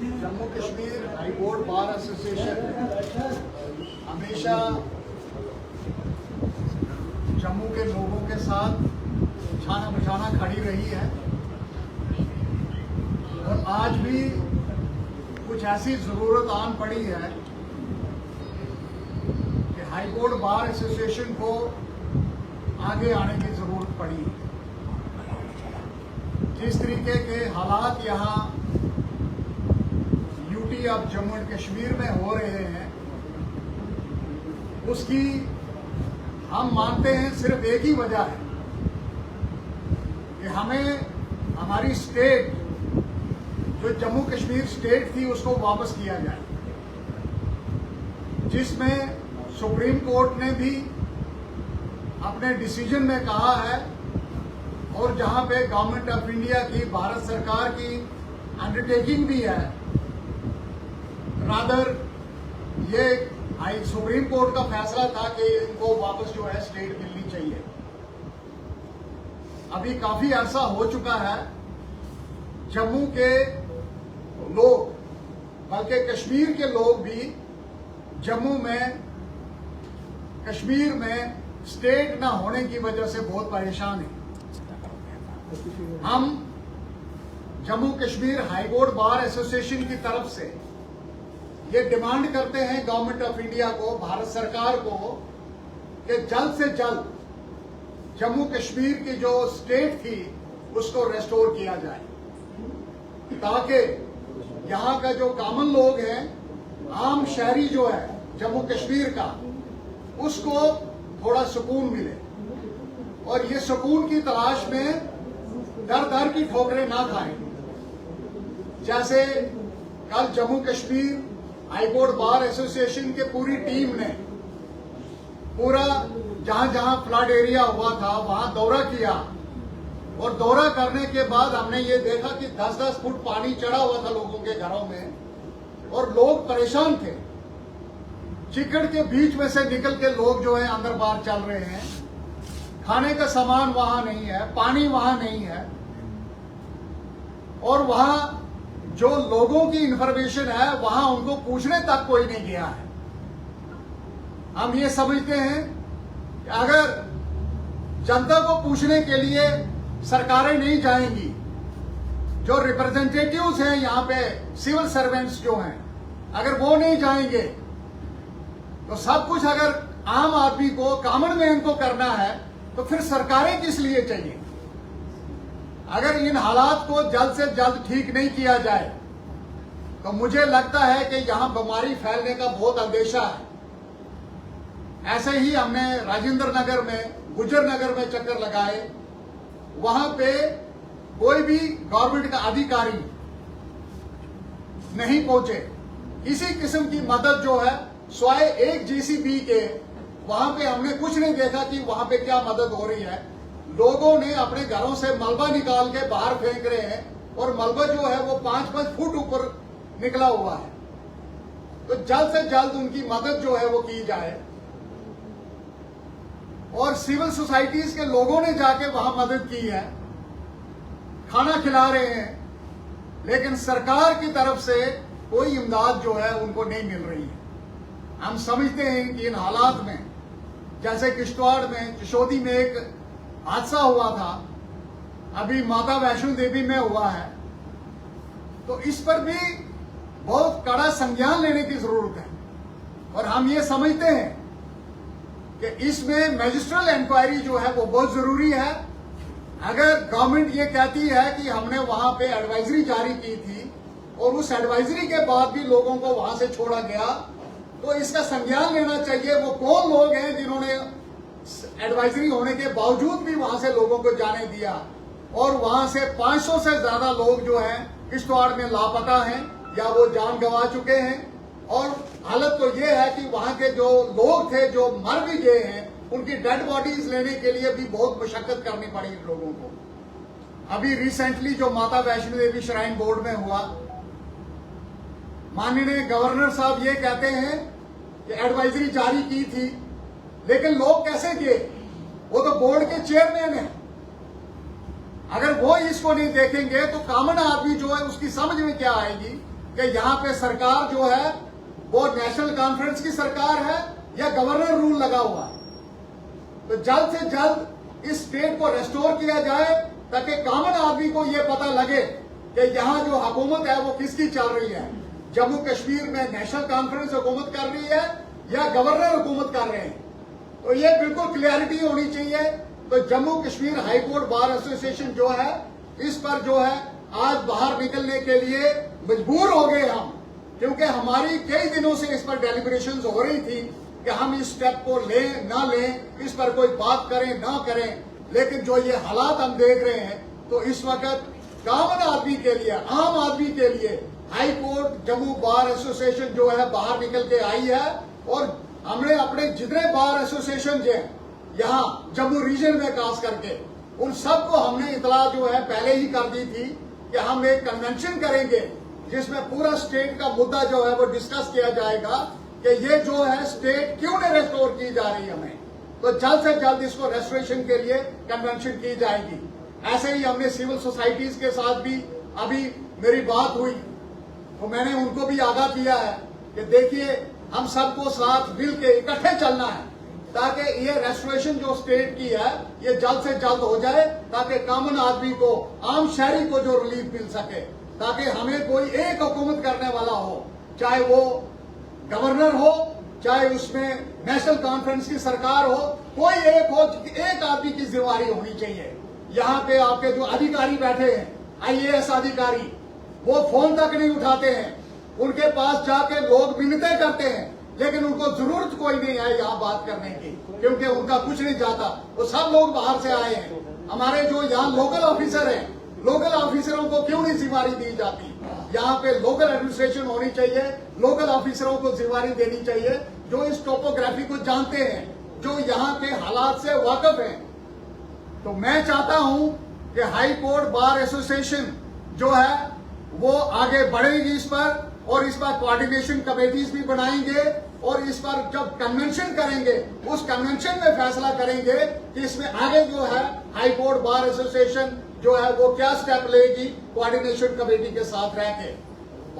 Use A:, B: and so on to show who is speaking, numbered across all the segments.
A: Jammu Kashmir high court bar association हमेशा जम्मू के लोगों के साथ छाना बछाना खड़ी रही है और आज भी कुछ ऐसी जरूरत आन पड़ी है कि हाई कोर्ट बार एसोसिएशन को आगे आने की जरूरत पड़ी। जिस तरीके के हालात यहाँ यूटी अब जम्मू एंड कश्मीर में हो रहे हैं, उसकी हम मानते हैं सिर्फ एक ही वजह है कि हमें हमारी स्टेट जो जम्मू कश्मीर स्टेट थी उसको वापस किया जाए, जिसमें सुप्रीम कोर्ट ने भी अपने डिसीजन में कहा है और जहां पे गवर्नमेंट ऑफ इंडिया की, भारत सरकार की अंडरटेकिंग भी है। रादर ये सुप्रीम कोर्ट का फैसला था कि इनको वापस जो है स्टेट मिलनी चाहिए। अभी काफी अरसा हो चुका है, जम्मू के लोग बल्कि कश्मीर के लोग भी जम्मू में कश्मीर में स्टेट ना होने की वजह से बहुत परेशान हैं। हम Jammu Kashmir high court bar association की तरफ से ये डिमांड करते हैं गवर्नमेंट ऑफ इंडिया को, भारत सरकार को, कि जल्द से जल्द जम्मू कश्मीर की जो स्टेट थी उसको रेस्टोर किया जाए, ताकि यहाँ का जो कॉमन लोग हैं, आम शहरी जो है जम्मू कश्मीर का, उसको थोड़ा सुकून मिले और ये सुकून की तलाश में दर दर की ठोकरें ना खाएं। जैसे कल Jammu Kashmir high court bar association के पूरी टीम ने पूरा जहां जहां फ्लड एरिया हुआ था वहां दौरा किया और दौरा करने के बाद हमने ये देखा कि 10-10 फुट पानी चढ़ा हुआ था लोगों के घरों में और लोग परेशान थे। चिकड़ के बीच में से निकल के लोग जो है अंदर बाहर चल रहे हैं, खाने का सामान वहां नहीं है, पानी वहां नहीं है और वहां जो लोगों की इंफॉर्मेशन है वहां उनको पूछने तक कोई नहीं गया है। हम ये समझते हैं कि अगर जनता को पूछने के लिए सरकारें नहीं जाएंगी, जो रिप्रेजेंटेटिव्स हैं यहाँ पे सिविल सर्वेंट्स जो हैं, अगर वो नहीं जाएंगे तो सब कुछ अगर आम आदमी को, कॉमन मैन को करना है तो फिर सरकारें किस लिए चाहिए। अगर इन हालात को जल्द से जल्द ठीक नहीं किया जाए तो मुझे लगता है कि यहां बीमारी फैलने का बहुत अंदेशा है। ऐसे ही हमने राजेंद्र नगर में, गुजर नगर में चक्कर लगाए, वहां पे कोई भी गवर्नमेंट का अधिकारी नहीं पहुंचे। किसी किस्म की मदद जो है स्वाय एक जेसीबी के, वहां पे हमने कुछ नहीं देखा कि वहां पे क्या मदद हो रही है। लोगों ने अपने घरों से मलबा निकाल के बाहर फेंक रहे हैं और मलबा जो है वो 5-5 फुट ऊपर निकला हुआ है। तो जल्द से जल्द उनकी मदद जो है वो की जाए और सिविल सोसाइटीज के लोगों ने जाके वहां मदद की है, खाना खिला रहे हैं, लेकिन सरकार की तरफ से कोई इमदाद जो है उनको नहीं मिल रही है। हम समझते हैं कि इन हालात में, जैसे किश्तवाड़ में चिशोदी में एक हादसा हुआ था, अभी माता वैष्णो देवी में हुआ है, तो इस पर भी बहुत कड़ा संज्ञान लेने की जरूरत है और हम ये समझते हैं कि इसमें मैजिस्ट्रल इंक्वायरी जो है वो बहुत जरूरी है। अगर गवर्नमेंट ये कहती है कि हमने वहां पे एडवाइजरी जारी की थी और उस एडवाइजरी के बाद भी लोगों को वहां से छोड़ा गया, तो इसका संज्ञान लेना चाहिए। वो कौन लोग हैं जिन्होंने एडवाइजरी होने के बावजूद भी वहां से लोगों को जाने दिया और वहां से 500 से ज्यादा लोग जो हैं किश्तवाड़ में लापता हैं या वो जान गंवा चुके हैं। और हालत तो ये है कि वहां के जो लोग थे जो मर भी गए हैं, उनकी डेड बॉडीज लेने के लिए भी बहुत मशक्कत करनी पड़ी इन लोगों को। अभी रिसेंटली जो माता वैष्णो देवी श्राइन बोर्ड में हुआ, माननीय गवर्नर साहब ये कहते हैं कि एडवाइजरी जारी की थी, लेकिन लोग कैसे गए? वो तो बोर्ड के चेयरमैन है। अगर वो इसको नहीं देखेंगे तो कॉमन आदमी जो है उसकी समझ में क्या आएगी कि यहाँ पे सरकार जो है वो नेशनल कॉन्फ्रेंस की सरकार है या गवर्नर रूल लगा हुआ है। तो जल्द से जल्द इस स्टेट को रेस्टोर किया जाए ताकि कॉमन आदमी को ये पता लगे कि यहाँ जो हुकूमत है वो किसकी चल रही है। जम्मू कश्मीर में नेशनल कॉन्फ्रेंस हुकूमत कर रही है या गवर्नर हुकूमत कर रहे हैं, तो ये बिल्कुल क्लियरिटी होनी चाहिए। तो Jammu Kashmir high court bar association जो है इस पर जो है आज बाहर निकलने के लिए मजबूर हो गए हम, क्योंकि हमारी कई दिनों से इस पर डेलिब्रेशंस हो रही थी कि हम इस स्टेप को लें ना लें, इस पर कोई बात करें ना करें। लेकिन जो ये हालात हम देख रहे हैं तो इस वक्त कॉमन आदमी के लिए, आम आदमी के लिए high court Jammu bar association जो है बाहर निकल के आई है। और हमने अपने जितने बार एसोसिएशन जो है यहाँ जम्मू रीजन में खास करके उन सबको हमने इतला जो है पहले ही कर दी थी कि हम एक कन्वेंशन करेंगे जिसमें पूरा स्टेट का मुद्दा जो है वो डिस्कस किया जाएगा कि ये जो है स्टेट क्यों नहीं रेस्टोर की जा रही हमें। तो जल्द से जल्द इसको रेस्टोरेशन के लिए कन्वेंशन की जाएगी। ऐसे ही हमने सिविल सोसाइटीज के साथ भी अभी मेरी बात हुई तो मैंने उनको भी आगाह किया है कि देखिए हम सबको साथ मिल के इकट्ठे चलना है ताकि ये रेस्टोरेशन जो स्टेट की है ये जल्द से जल्द हो जाए, ताकि कॉमन आदमी को, आम शहरी को जो रिलीफ मिल सके, ताकि हमें कोई एक हुकूमत करने वाला हो, चाहे वो गवर्नर हो चाहे उसमें नेशनल कॉन्फ्रेंस की सरकार हो, कोई एक हो, एक आदमी की जिम्मेदारी होनी चाहिए। यहाँ पे आपके जो अधिकारी बैठे हैं, IAS अधिकारी, वो फोन तक नहीं उठाते हैं, उनके पास जाके लोग मिन्नतें करते हैं लेकिन उनको जरूरत कोई नहीं है यहाँ बात करने की, क्योंकि उनका कुछ नहीं जाता। वो सब लोग बाहर से आए हैं। हमारे जो यहाँ लोकल ऑफिसर हैं, लोकल ऑफिसरों को क्यों नहीं जिम्मेदारी दी जाती? यहाँ पे लोकल एडमिनिस्ट्रेशन होनी चाहिए, लोकल ऑफिसरों को जिम्मेदारी देनी चाहिए जो इस टोपोग्राफी को जानते हैं, जो यहाँ के हालात से वाकिफ हैं। तो मैं चाहता हूँ कि हाई कोर्ट बार एसोसिएशन जो है वो आगे बढ़ेगी इस पर, और इस पर कोऑर्डिनेशन कमेटीज भी बनाएंगे और इस पर जब कन्वेंशन करेंगे उस कन्वेंशन में फैसला करेंगे कि इसमें आगे जो है हाई कोर्ट बार एसोसिएशन जो है वो क्या स्टेप लेगी कोऑर्डिनेशन कमेटी के साथ रह के।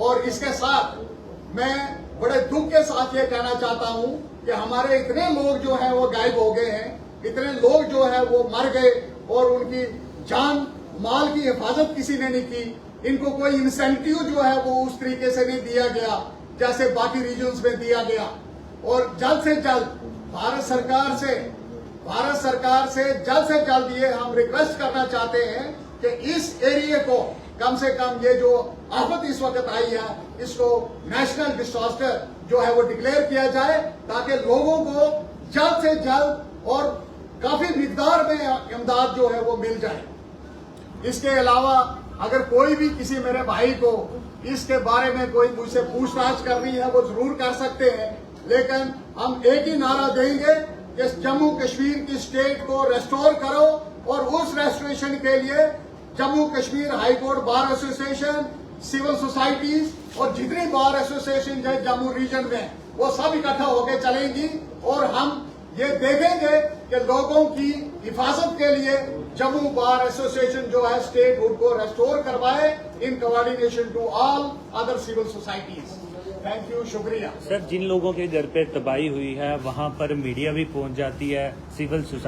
A: और इसके साथ मैं बड़े दुख के साथ ये कहना चाहता हूं कि हमारे इतने लोग जो है वो गायब हो गए हैं, इतने लोग जो है वो मर गए और उनकी जान माल की हिफाजत किसी ने नहीं की। इनको कोई इंसेंटिव जो है वो उस तरीके से नहीं दिया गया जैसे बाकी रीजन्स में दिया गया। और जल्द से जल्द भारत सरकार से जल्द से जल्द ये हम रिक्वेस्ट करना चाहते हैं कि इस एरिया को कम से कम ये जो आफत इस वक्त आई है इसको नेशनल डिजास्टर जो है वो डिक्लेयर किया जाए, ताकि लोगों को जल्द से जल्द और काफी मिकदार में इमदाद जो है वो मिल जाए। इसके अलावा अगर कोई भी किसी मेरे भाई को इसके बारे में कोई मुझसे पूछताछ करनी है वो जरूर कर सकते हैं, लेकिन हम एक ही नारा देंगे कि जम्मू कश्मीर की स्टेट को रेस्टोर करो। और उस रेस्टोरेशन के लिए Jammu Kashmir high court bar association, civil societies और जितनी बार एसोसिएशन है जम्मू रीजन में वो सब इकट्ठा होकर चलेंगी और हम ये देखेंगे कि लोगों की हिफाजत के लिए जम्मू बार एसोसिएशन जो है स्टेट हुड को रेस्टोर करवाए in coordination to all other civil societies. Thank you, शुक्रिया।
B: सर, जिन लोगों के घर पे तबाही हुई है वहां पर मीडिया भी पहुंच जाती है, सिविल सोसाइटी